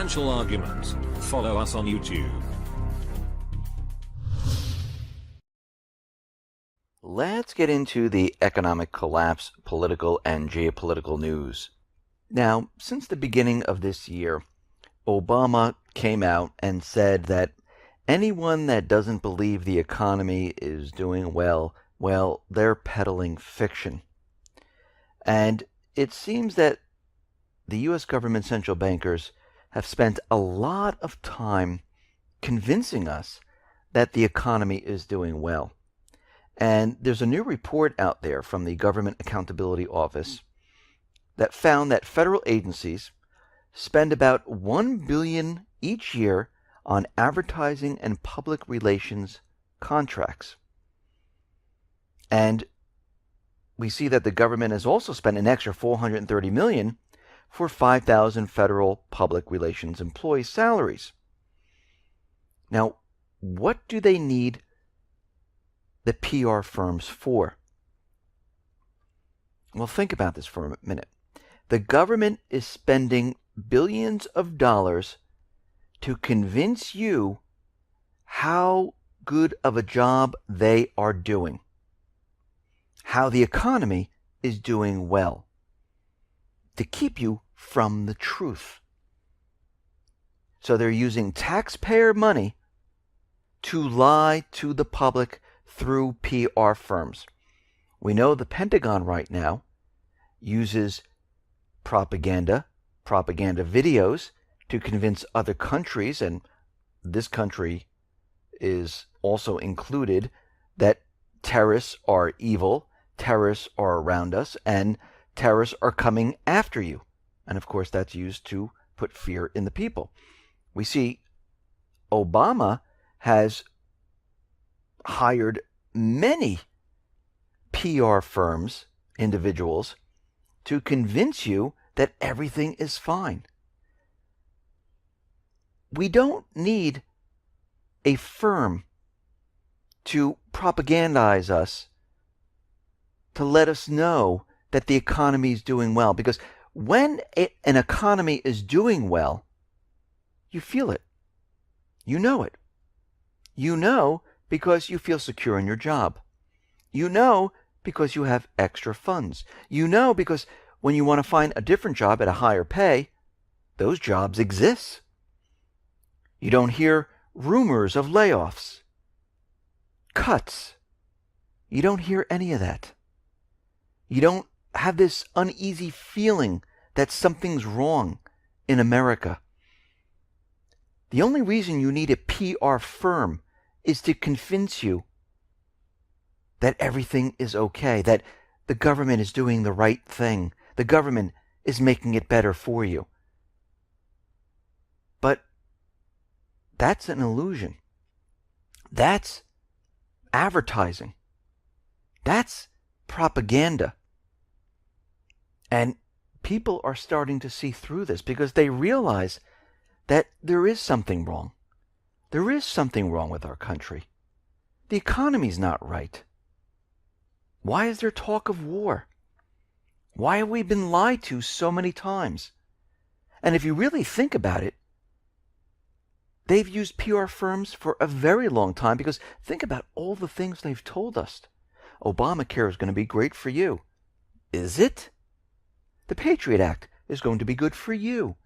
financial argument. Follow us on YouTube. Let's get into the economic collapse, political and geopolitical news. Now, since the beginning of this year, Obama came out and said that anyone that doesn't believe the economy is doing well, they're peddling fiction. And it seems that the U.S. government central bankers have spent a lot of time convincing us that the economy is doing well. And there's a new report out there from the Government Accountability Office that found that federal agencies spend about $1 billion each year on advertising and public relations contracts. And we see that the government has also spent an extra $430 million for 5,000 federal public relations employees' salaries. Now, what do they need the PR firms for? Well, think about this for a minute. The government is spending billions of dollars to convince you how good of a job they are doing, how the economy is doing well, to keep you from the truth. So they're using taxpayer money to lie to the public through PR firms. We know the Pentagon right now uses propaganda videos to convince other countries, and this country is also included, that terrorists are evil, terrorists are around us, and terrorists are coming after you. And of course, that's used to put fear in the people. We see Obama has hired many PR firms, individuals, to convince you that everything is fine. We don't need a firm to propagandize us to let us know that the economy is doing well. Because when an economy is doing well, you feel it. You know it. You know because you feel secure in your job. You know because you have extra funds. You know because when you want to find a different job at a higher pay, those jobs exist. You don't hear rumors of layoffs, cuts. You don't hear any of that. You don't have this uneasy feeling that something's wrong in America. The only reason you need a PR firm is to convince you that everything is okay, that the government is doing the right thing, the government is making it better for you. But that's an illusion. That's advertising. That's propaganda. And people are starting to see through this because they realize that there is something wrong. There is something wrong with our country. The economy's not right. Why is there talk of war? Why have we been lied to so many times? And if you really think about it, they've used PR firms for a very long time, because think about all the things they've told us. Obamacare is going to be great for you. Is it? The Patriot Act is going to be good for you.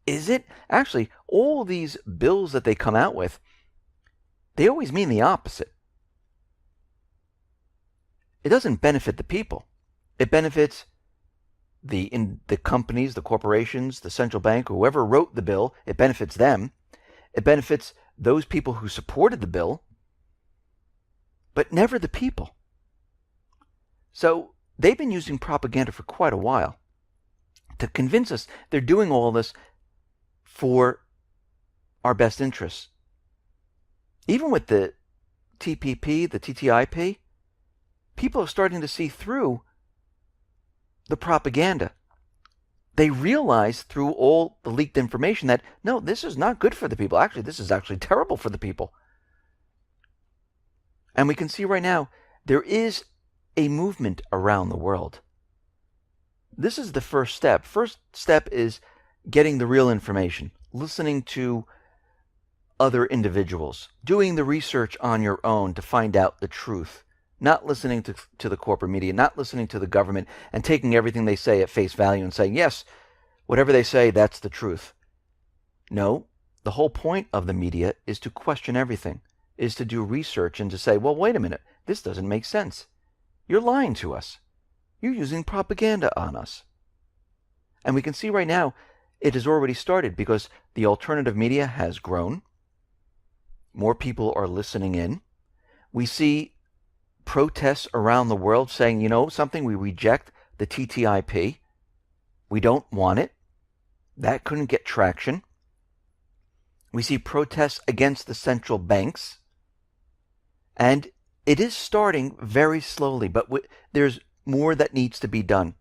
Is it? Actually, all these bills that they come out with, they always mean the opposite. It doesn't benefit the people. It benefits the companies, the corporations, the central bank, whoever wrote the bill. It benefits them. It benefits those people who supported the bill, but never the people. So they've been using propaganda for quite a while to convince us they're doing all this for our best interests. Even with the TPP, the TTIP, people are starting to see through the propaganda. They realize through all the leaked information that, no, this is not good for the people. Actually, this is actually terrible for the people. And we can see right now, there is a movement around the world. This is the first step. First step is getting the real information, listening to other individuals, doing the research on your own to find out the truth, not listening to the corporate media, not listening to the government and taking everything they say at face value and saying, yes, whatever they say, that's the truth. No, the whole point of the media is to question everything, is to do research and to say, well, wait a minute, this doesn't make sense. You're lying to us. You're using propaganda on us. And we can see right now it has already started because the alternative media has grown. More people are listening in. We see protests around the world saying, you know something, we reject the TTIP. We don't want it. That couldn't get traction. We see protests against the central banks. And it is starting very slowly, but there's more that needs to be done.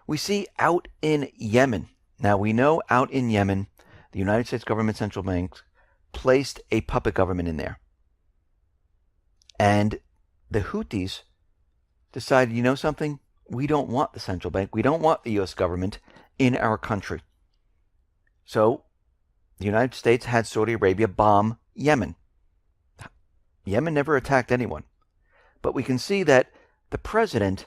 We see out in Yemen. Now we know out in Yemen, the United States government central banks placed a puppet government in there. And the Houthis decided, you know something? We don't want the central bank. We don't want the U.S. government in our country. So the United States had Saudi Arabia bomb Yemen. Yemen never attacked anyone. But we can see that the president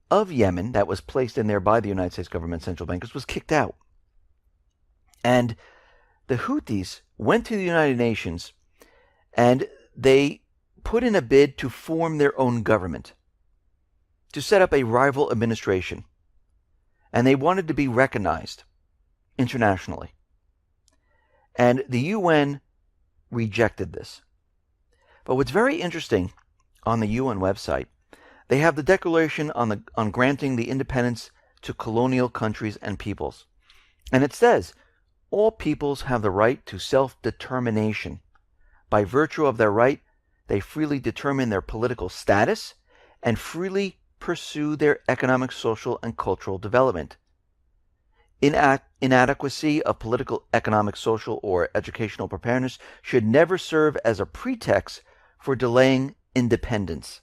of Yemen that was placed in there by the United States government central bankers was kicked out. And the Houthis went to the United Nations and they put in a bid to form their own government, to set up a rival administration. And they wanted to be recognized internationally. And the UN rejected this. But what's very interesting on the UN website, they have the declaration on granting the independence to colonial countries and peoples. And it says, all peoples have the right to self-determination. By virtue of their right, they freely determine their political status and freely pursue their economic, social, and cultural development. Inadequacy of political, economic, social, or educational preparedness should never serve as a pretext for delaying independence.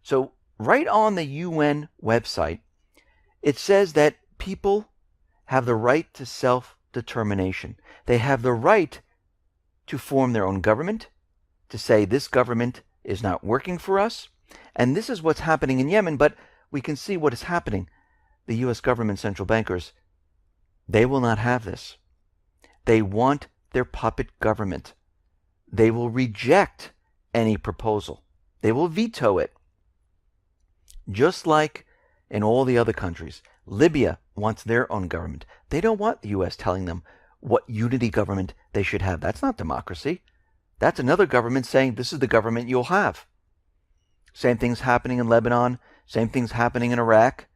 So right on the UN website, it says that people have the right to self-determination. They have the right to form their own government, to say this government is not working for us, and this is what's happening in Yemen, but we can see what is happening. The U.S. government central bankers, they will not have this. They want their puppet government. They will reject any proposal. They will veto it. Just like in all the other countries. Libya wants their own government. They don't want the U.S. telling them what unity government they should have. That's not democracy. That's another government saying this is the government you'll have. Same thing's happening in Lebanon. Same thing's happening in Iraq.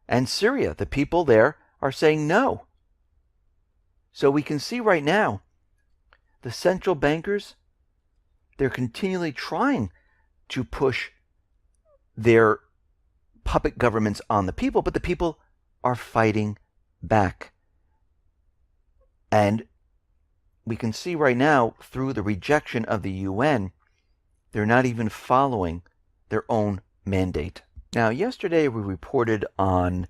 And Syria. The people there are saying no. So we can see right now, the central bankers, they're continually trying to push their puppet governments on the people, but the people are fighting back. And we can see right now, through the rejection of the UN, they're not even following their own mandate. Now, yesterday we reported on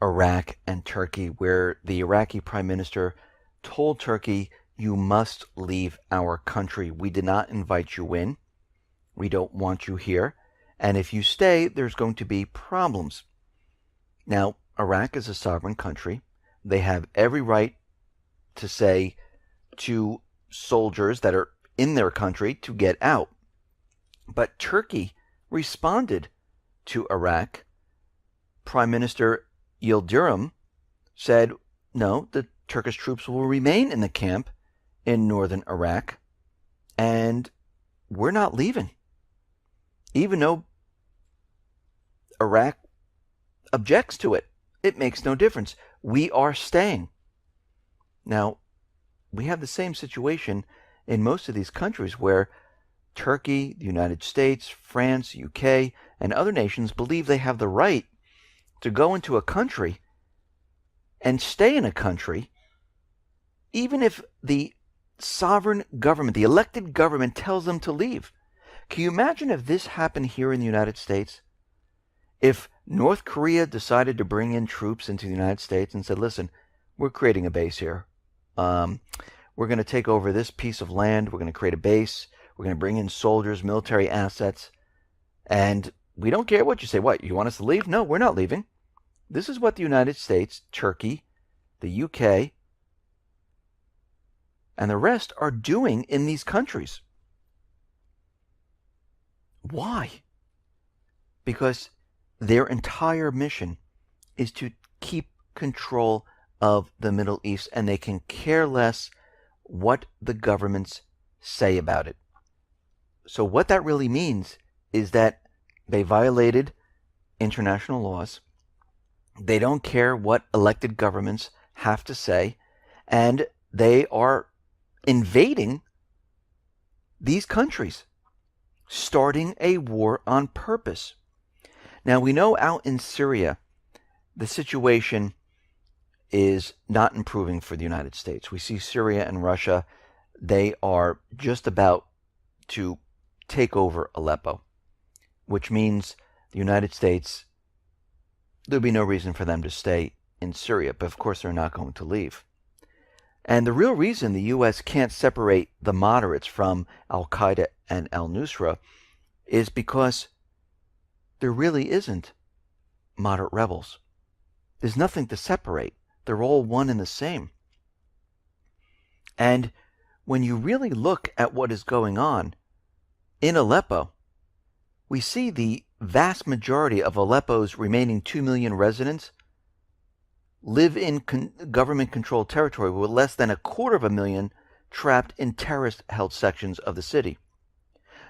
Iraq and Turkey, where the Iraqi Prime Minister told Turkey, you must leave our country. We did not invite you in. We don't want you here. And if you stay, there's going to be problems. Now, Iraq is a sovereign country. They have every right to say to soldiers that are in their country to get out. But Turkey responded to Iraq. Prime Minister Yildirim said, no, the Turkish troops will remain in the camp in northern Iraq, and we're not leaving. Even though Iraq objects to it, it makes no difference. We are staying. Now, we have the same situation in most of these countries where Turkey, the United States, France, UK, and other nations believe they have the right to go into a country and stay in a country, even if the sovereign government, the elected government, tells them to leave. Can you imagine if this happened here in the United States? If North Korea decided to bring in troops into the United States and said, listen, we're creating a base here. We're going to take over this piece of land. We're going to create a base. We're going to bring in soldiers, military assets. And we don't care what you say. What, you want us to leave? No, we're not leaving. This is what the United States, Turkey, the UK, and the rest are doing in these countries. Why? Because their entire mission is to keep control of the Middle East, and they can care less what the governments say about it. So what that really means is that they violated international laws. They don't care what elected governments have to say, and they are invading these countries, starting a war on purpose. Now, we know out in Syria, the situation is not improving for the United States. We see Syria and Russia, they are just about to take over Aleppo, which means the United States, there'll be no reason for them to stay in Syria, but of course they're not going to leave. And the real reason the U.S. can't separate the moderates from Al-Qaeda and al-Nusra is because there really isn't moderate rebels. There's nothing to separate. They're all one and the same. And when you really look at what is going on in Aleppo, we see the vast majority of Aleppo's remaining 2 million residents live in government-controlled territory, with less than 250,000 trapped in terrorist-held sections of the city.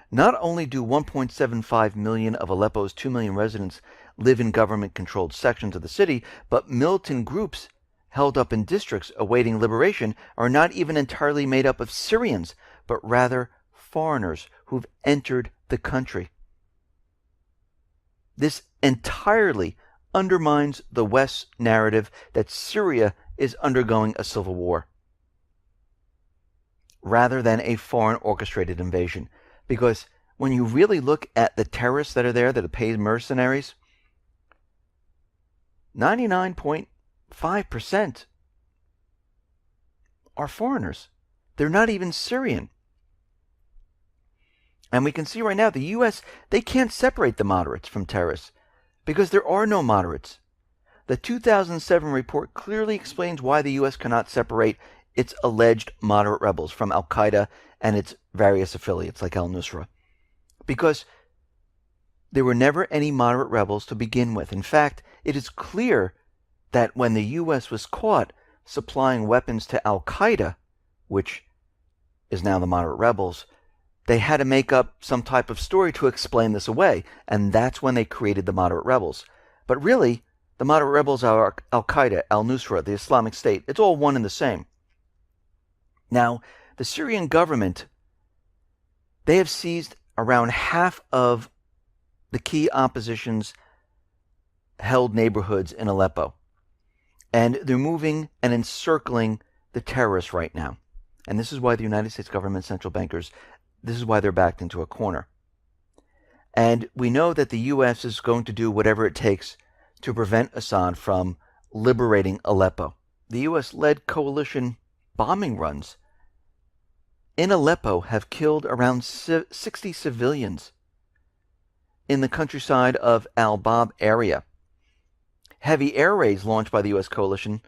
Not only do 1.75 million of Aleppo's 2 million residents live in government-controlled sections of the city, but militant groups held up in districts awaiting liberation are not even entirely made up of Syrians, but rather foreigners who've entered the country. This entirely undermines the West's narrative that Syria is undergoing a civil war, rather than a foreign orchestrated invasion. Because when you really look at the terrorists that are there, that are paid mercenaries, 99.5% are foreigners. They're not even Syrian. And we can see right now the U.S., they can't separate the moderates from terrorists because there are no moderates. The 2007 report clearly explains why the U.S. cannot separate its alleged moderate rebels from Al-Qaeda and its various affiliates like al-Nusra, because there were never any moderate rebels to begin with. In fact, it is clear that when the U.S. was caught supplying weapons to Al-Qaeda, which is now the moderate rebels, they had to make up some type of story to explain this away, and that's when they created the moderate rebels. But really, the moderate rebels are Al-Qaeda, al-Nusra, the Islamic State. It's all one and the same. Now, the Syrian government, they have seized around half of the key opposition's held neighborhoods in Aleppo. And they're moving and encircling the terrorists right now. And this is why the United States government central bankers, this is why they're backed into a corner. And we know that the U.S. is going to do whatever it takes to prevent Assad from liberating Aleppo. The U.S.-led coalition bombing runs in Aleppo have killed around 60 civilians in the countryside of Al-Bab area. Heavy air raids launched by the U.S. coalition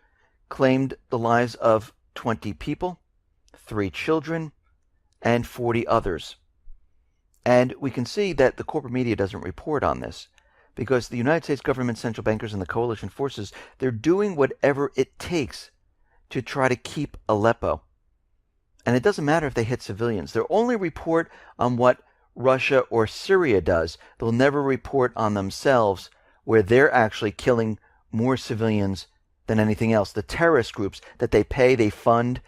claimed the lives of 20 people, 3 children, and 40 others. And we can see that the corporate media doesn't report on this because the United States government central bankers and the coalition forces, they're doing whatever it takes to try to keep Aleppo. And it doesn't matter if they hit civilians. They'll only report on what Russia or Syria does. They'll never report on themselves where they're actually killing more civilians than anything else. The terrorist groups that they pay, they fund,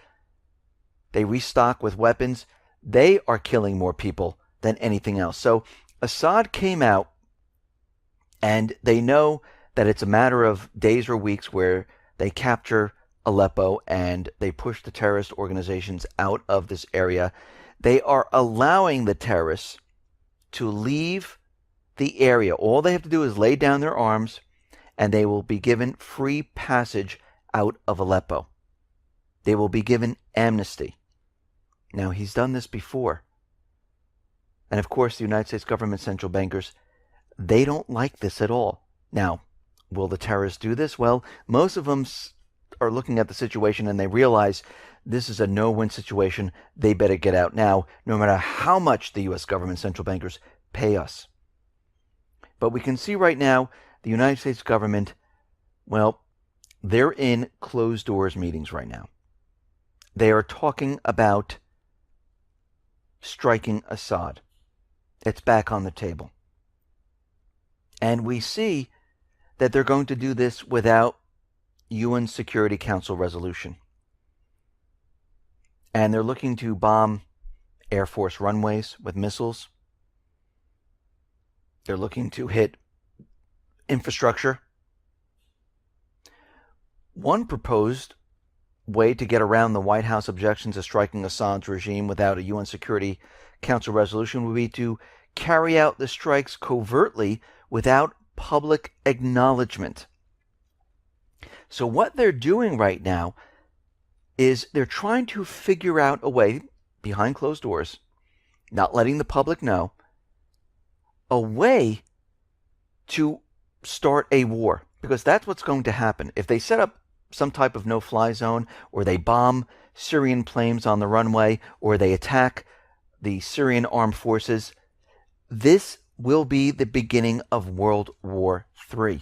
they restock with weapons, they are killing more people than anything else. So Assad came out, and they know that it's a matter of days or weeks where they capture Aleppo and they push the terrorist organizations out of this area. They are allowing the terrorists to leave the area. All they have to do is lay down their arms and they will be given free passage out of Aleppo. They will be given amnesty. Now, he's done this before. And of course, the United States government central bankers, they don't like this at all. Now, will the terrorists do this? Well, most of them are looking at the situation and they realize this is a no-win situation. They better get out now, no matter how much the U.S. government central bankers pay us. But we can see right now the United States government, well, they're in closed doors meetings right now. They are talking about striking Assad. It's back on the table. And we see that they're going to do this without UN Security Council resolution. And they're looking to bomb Air Force runways with missiles. They're looking to hit infrastructure. One proposed way to get around the White House objections to striking Assad's regime without a UN Security Council resolution would be to carry out the strikes covertly without public acknowledgement. So what they're doing right now is they're trying to figure out a way, behind closed doors, not letting the public know, a way to start a war. Because that's what's going to happen. If they set up some type of no-fly zone, or they bomb Syrian planes on the runway, or they attack the Syrian armed forces, this will be the beginning of World War III.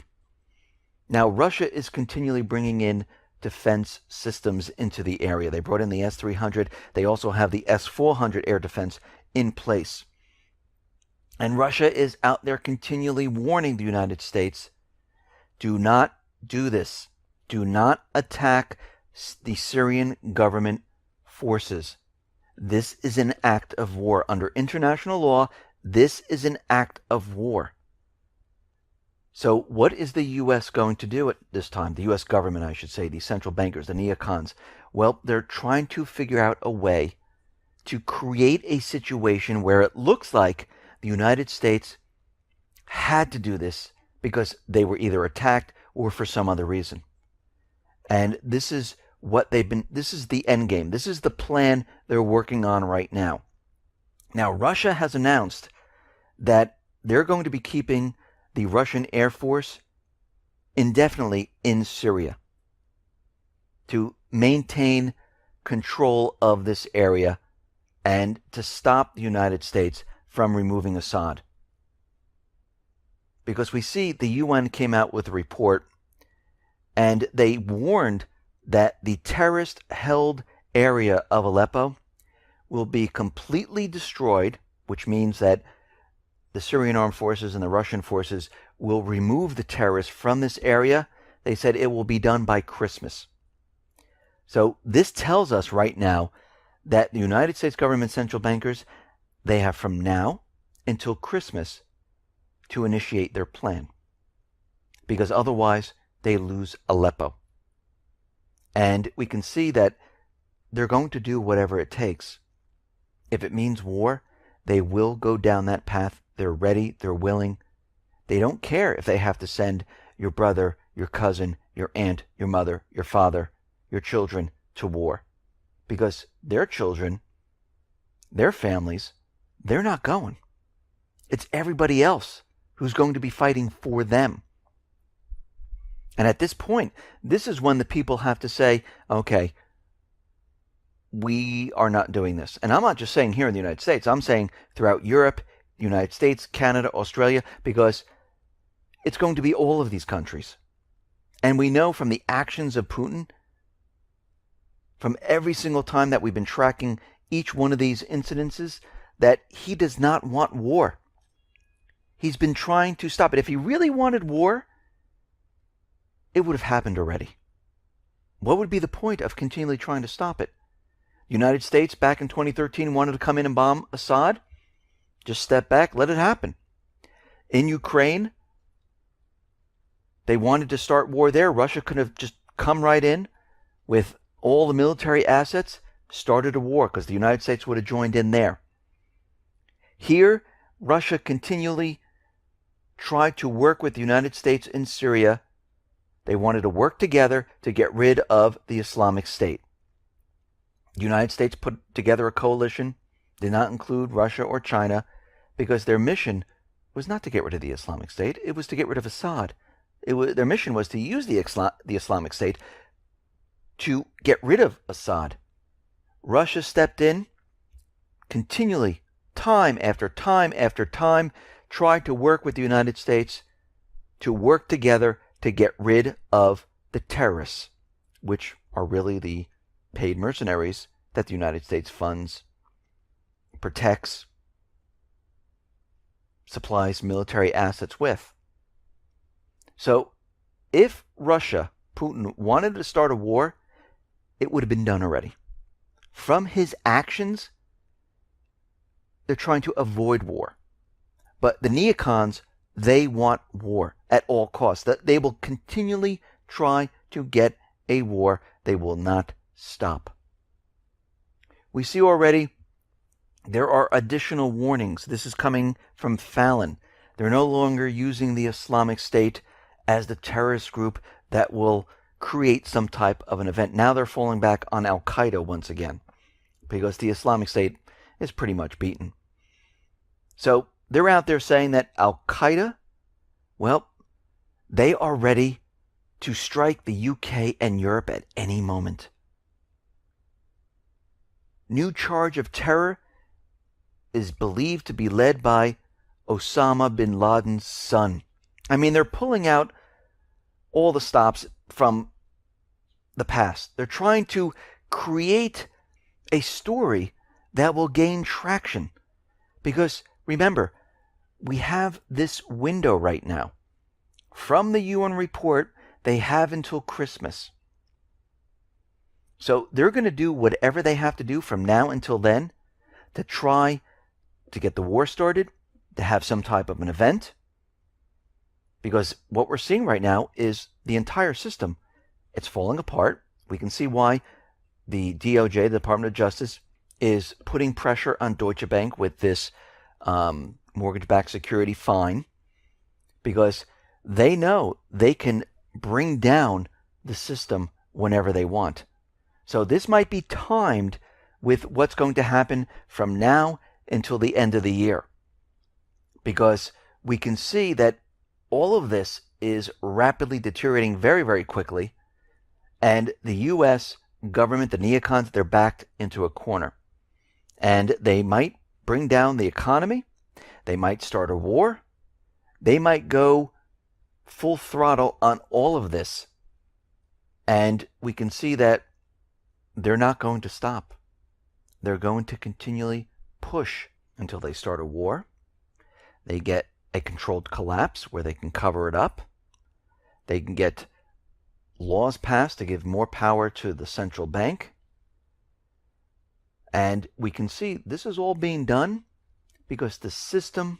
Now, Russia is continually bringing in defense systems into the area. They brought in the S-300. They also have the S-400 air defense in place. And Russia is out there continually warning the United States, do not do this. Do not attack the Syrian government forces. This is an act of war. Under international law, this is an act of war. So what is the U.S. going to do at this time? The U.S. government, I should say, the central bankers, the neocons. Well, they're trying to figure out a way to create a situation where it looks like the United States had to do this because they were either attacked or for some other reason. And this is what this is the end game. This is the plan they're working on right now. Now, Russia has announced that they're going to be keeping the Russian Air Force indefinitely in Syria to maintain control of this area and to stop the United States from removing Assad. Because we see the UN came out with a report and they warned that the terrorist-held area of Aleppo will be completely destroyed, which means that the Syrian armed forces and the Russian forces will remove the terrorists from this area. They said it will be done by Christmas. So this tells us right now that the United States government central bankers, they have from now until Christmas to initiate their plan. Because otherwise, they lose Aleppo. And we can see that they're going to do whatever it takes. If it means war, they will go down that path. They're ready. They're willing. They don't care if they have to send your brother, your cousin, your aunt, your mother, your father, your children to war. Because their children, their families, they're not going. It's everybody else who's going to be fighting for them. And at this point, this is when the people have to say, okay, we are not doing this. And I'm not just saying here in the United States. I'm saying throughout Europe, United States, Canada, Australia, because it's going to be all of these countries. And we know from the actions of Putin, from every single time that we've been tracking each one of these incidences, that he does not want war. He's been trying to stop it. If he really wanted war, it would have happened already. What would be the point of continually trying to stop it? The United States back in 2013 wanted to come in and bomb Assad. Just step back, let it happen. In Ukraine, they wanted to start war there. Russia could have just come right in with all the military assets, started a war because the United States would have joined in there. Here, Russia continually tried to work with the United States in Syria. They wanted to work together to get rid of the Islamic State. The United States put together a coalition, did not include Russia or China, because their mission was not to get rid of the Islamic State. It was to get rid of Assad. Their mission was to use the Islamic State to get rid of Assad. Russia stepped in continually, time after time after time, tried to work with the United States to work together to get rid of the terrorists, which are really the paid mercenaries that the United States funds, protects, supplies military assets with. So if Russia, Putin, wanted to start a war, it would have been done already. From his actions, they're trying to avoid war. But the neocons, they want war at all costs. They will continually try to get a war. They will not stop. We see already there are additional warnings. This is coming from Fallon. They're no longer using the Islamic State as the terrorist group that will create some type of an event. Now they're falling back on Al-Qaeda once again, because the Islamic State is pretty much beaten. So they're out there saying that Al-Qaeda, well, they are ready to strike the UK and Europe at any moment. New charge of terror is believed to be led by Osama bin Laden's son. I mean, they're pulling out all the stops from the past. They're trying to create a story that will gain traction. Because, remember, we have this window right now. From the UN report, they have until Christmas. So they're going to do whatever they have to do from now until then to try to get the war started, to have some type of an event. Because what we're seeing right now is the entire system, it's falling apart. We can see why the DOJ, the Department of Justice, is putting pressure on Deutsche Bank with this mortgage-backed security fine, because they know they can bring down the system whenever they want. So this might be timed with what's going to happen from now until the end of the year, because we can see that all of this is rapidly deteriorating very, very quickly, and the U.S. government, the neocons, they're backed into a corner, and they might bring down the economy, they might start a war, they might go full throttle on all of this, and we can see that they're not going to stop. They're going to continually push until they start a war. They get a controlled collapse where they can cover it up. They can get laws passed to give more power to the central bank. And we can see this is all being done because the system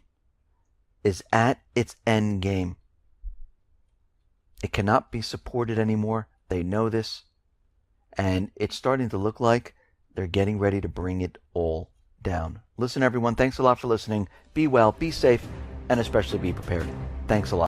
is at its end game. It cannot be supported anymore. They know this. And it's starting to look like they're getting ready to bring it all down. Listen, everyone, thanks a lot for listening. Be well, be safe, and especially be prepared. Thanks a lot.